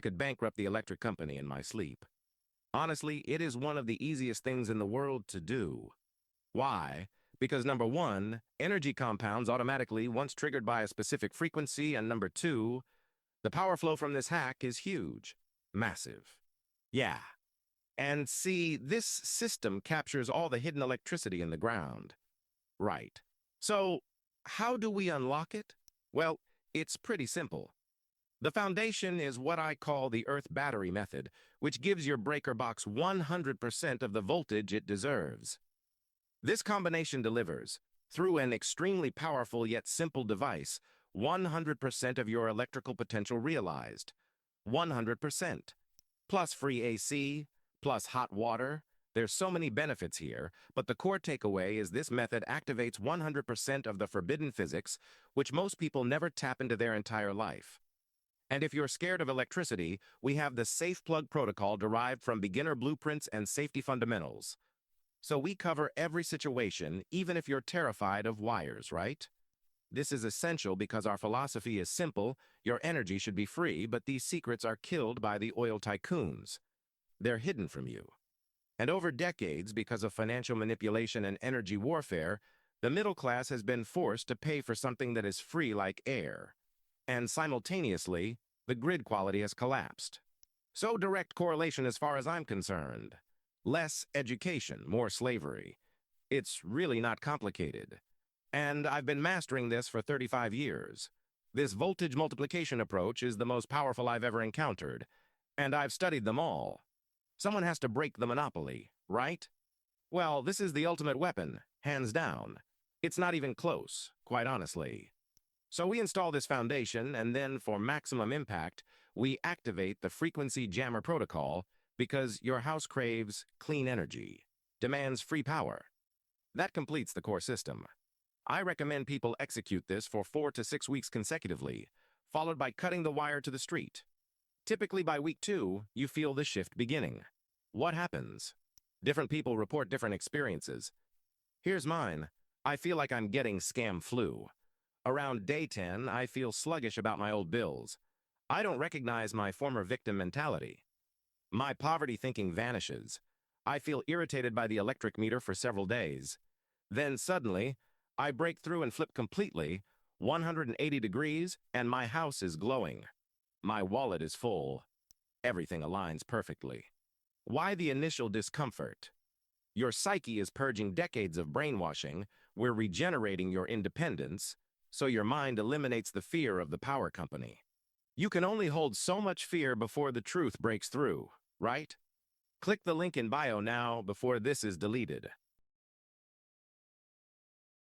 could bankrupt the electric company in my sleep. Honestly, it is one of the easiest things in the world to do. Why? Because number one, energy compounds automatically once triggered by a specific frequency, and number two, the power flow from this hack is huge. Massive. Yeah. And see, this system captures all the hidden electricity in the ground. Right. So, how do we unlock it? Well, it's pretty simple. The foundation is what I call the Earth battery method, which gives your breaker box 100% of the voltage it deserves. This combination delivers, through an extremely powerful yet simple device, 100% of your electrical potential realized. 100%. Plus free AC, plus hot water. There's so many benefits here, but the core takeaway is this method activates 100% of the forbidden physics, which most people never tap into their entire life. And if you're scared of electricity, we have the Safe Plug protocol derived from beginner blueprints and safety fundamentals. So we cover every situation, even if you're terrified of wires, right? This is essential because our philosophy is simple: your energy should be free, but these secrets are killed by the oil tycoons. They're hidden from you. And over decades, because of financial manipulation and energy warfare, the middle class has been forced to pay for something that is free like air. And simultaneously, the grid quality has collapsed. So direct correlation as far as I'm concerned. Less education, more slavery. It's really not complicated. And I've been mastering this for 35 years. This voltage multiplication approach is the most powerful I've ever encountered, and I've studied them all. Someone has to break the monopoly, right? Well, this is the ultimate weapon, hands down. It's not even close, quite honestly. So we install this foundation, and then for maximum impact, we activate the frequency jammer protocol because your house craves clean energy, demands free power. That completes the core system. I recommend people execute this for 4 to 6 weeks consecutively, followed by cutting the wire to the street. Typically by week 2, you feel the shift beginning. What happens? Different people report different experiences. Here's mine. I feel like I'm getting scam flu. Around day 10, I feel sluggish about my old bills. I don't recognize my former victim mentality. My poverty thinking vanishes. I feel irritated by the electric meter for several days. Then suddenly, I break through and flip completely, 180 degrees, and my house is glowing. My wallet is full. Everything aligns perfectly. Why the initial discomfort? Your psyche is purging decades of brainwashing. We're regenerating your independence, so your mind eliminates the fear of the power company. You can only hold so much fear before the truth breaks through, right? Click the link in bio now before this is deleted.